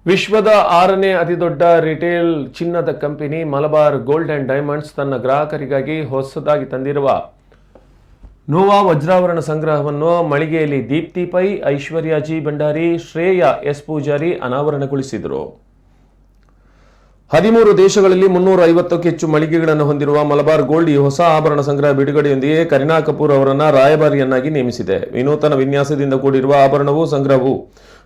ವಿಶ್ವದ 6ನೇ ಅತಿದೊಡ್ಡ ರಿಟೇಲ್ ಚಿನ್ನದ company Malabar gold and diamonds ತನ್ನ ಗ್ರಾಹಕರಿಗಾಗಿ ಹೊಸದಾಗಿ ತಂದಿರುವ ನೋವಾ ವಜ್ರಾಭರಣ ಸಂಗ್ರಹವನ್ನು ಮಳಿಗೆಯಲ್ಲಿ ದೀಪ್ತಿ ಪೈ, ಐಶ್ವರ್ಯ ಜಿ ಭಂಡಾರಿ, ಶ್ರೇಯಾ ಎಸ್ ಪೂಜಾರಿ ಅನಾವರಣಗೊಳಿಸಿದರು. 13 ದೇಶಗಳಲ್ಲಿ 350ಕ್ಕೂ ಹೆಚ್ಚು ಮಳಿಗೆಗಳನ್ನು ಹೊಂದಿರುವ ಮಲಬಾರ್ ಗೋಲ್ಡ್ ಈ ಹೊಸ ಆಭರಣ ಸಂಗ್ರಹ ಬಿಡುಗಡೆಯೊಂದಿಗೆ ಕರೀನಾ ಕಪೂರ್ ಅವರನ್ನು ರಾಯಭಾರಿಯನ್ನಾಗಿ ನೇಮಿಸಿದೆ. ವಿನೂತನ ವಿನ್ಯಾಸದಿಂದ ಕೂಡಿರುವ ಆಭರಣವು ಸಂಗ್ರಹವು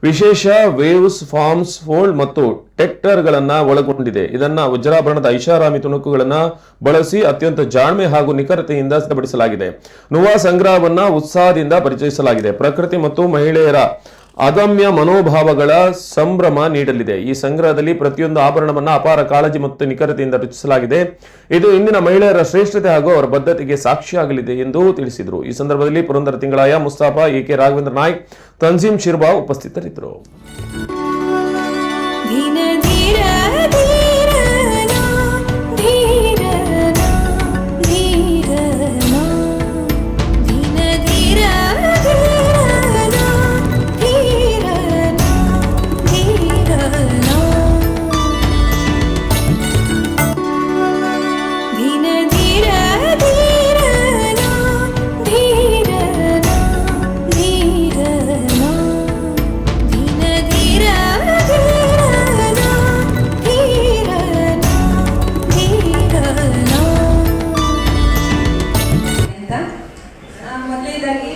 ವಿಶೇಷ ವೇವ್ಸ್, ಫಾರ್ಮ್ಸ್, ಫೋಲ್ಡ್ ಮತ್ತು ಟೆಕ್ಟರ್ಗಳನ್ನು ಒಳಗೊಂಡಿದೆ. ಇದನ್ನು ವಜ್ರಾಭರಣದ ಐಷಾರಾಮಿ ತುಣುಕುಗಳನ್ನು ಬಳಸಿ ಅತ್ಯಂತ ಜಾಣ್ಮೆ ಹಾಗೂ ನಿಖರತೆಯಿಂದ ಸಿದ್ಧಪಡಿಸಲಾಗಿದೆ. ನೋವಾ ಸಂಗ್ರಹವನ್ನು ಉತ್ಸಾಹದಿಂದ ಪರಿಚಯಿಸಲಾಗಿದೆ. ಪ್ರಕೃತಿ ಮತ್ತು ಮಹಿಳೆಯರ ಅದಮ್ಯ ಮನೋಭಾವಗಳ ಸಂಭ್ರಮ ನೀಡಲಿದೆ. ಈ ಸಂಗ್ರಹದಲ್ಲಿ ಪ್ರತಿಯೊಂದು ಆಭರಣವನ್ನು ಅಪಾರ ಕಾಳಜಿ ಮತ್ತು ನಿಖರತೆಯಿಂದ ರಚಿಸಲಾಗಿದೆ. ಇದು ಇಂದಿನ ಮಹಿಳೆಯರ ಶ್ರೇಷ್ಠತೆ ಹಾಗೂ ಅವರ ಬದ್ಧತೆಗೆ ಸಾಕ್ಷಿಯಾಗಲಿದೆ ಎಂದು ತಿಳಿಸಿದರು. ಈ ಸಂದರ್ಭದಲ್ಲಿ ಪುರಂದರ ತಿಂಗಳಾಯ, ಮುಸ್ತಾಫಾ, ಎಕೆ ರಾಘವೇಂದ್ರ ನಾಯ್ಕ್, ತನ್ಜೀಮ್ ಶಿರ್ಬಾ ಉಪಸ್ಥಿತರಿದ್ದರು.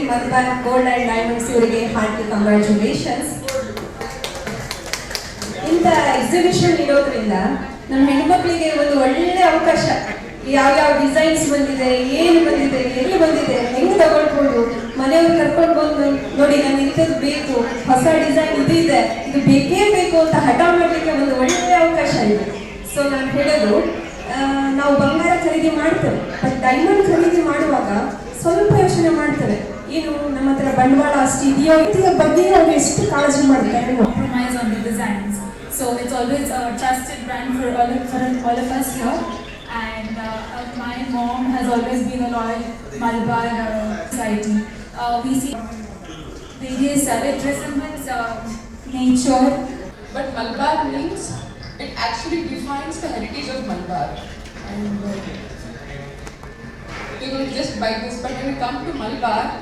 ಮಲಬಾರ್ ಗೋಲ್ಡ್ ಅಂಡ್ ಡೈಮಂಡ್ಸ್ ಇವರಿಗೆ ಹಾರ್ಟ್ಲಿ ಕಂಗ್ರ್ಯಾಚುಲೇಷನ್ಸ್. ಇಂಥ ಎಕ್ಸಿಬಿಷನ್ ಇರೋದ್ರಿಂದ ನಮ್ಮ ಹೆಣ್ಮಕ್ಳಿಗೆ ಒಂದು ಒಳ್ಳೆ ಅವಕಾಶ. ಯಾವ್ಯಾವ ಡಿಸೈನ್ಸ್ ಬಂದಿದೆ, ಏನು ಬಂದಿದೆ, ಎಲ್ಲಿ ಬಂದಿದೆ, ಹೆಂಗೆ ತಗೊಳ್ಬೋದು, ಮನೆಯವ್ರು ಕರ್ಕೊಂಡು ಬಂದು ನೋಡಿ ನನಗೆ ಇಂಥದ್ದು ಬೇಕು, ಹೊಸ ಡಿಸೈನ್ ಇದು ಇದೆ, ಇದು ಬೇಕೇ ಬೇಕು ಅಂತ ಹಠ ಮಾಡಲಿಕ್ಕೆ ಒಂದು ಒಳ್ಳೆ ಅವಕಾಶ ಇದೆ. ಸೊ ನಾನು ಹೇಳೋದು, ನಾವು ಬಂಗಾರ ಖರೀದಿ ಮಾಡ್ತೇವೆ, ಬಟ್ ಡೈಮಂಡ್ ಖರೀದಿ ಮಾಡುವಾಗ ಸ್ವಲ್ಪ ಯೋಚನೆ ಮಾಡ್ತೇವೆ, ಏನು ನಮ್ಮ ಹತ್ರ ಬಂಡವಾಳ ಅಷ್ಟು ಇದೆಯೋ ಇದರ ಬಗ್ಗೆ ಅವರು ಎಷ್ಟು ಕಾಳಜಿ ಮಾಡ್ತಾರೆ. Compromise on the designs, so it's always a trusted brand for all of us here. And my mom has always been a loyal Malabar society. We see various it resembles nature, but Malabar means it actually defines the heritage of Malabar. And you will just buy this, but when you come to Malabar,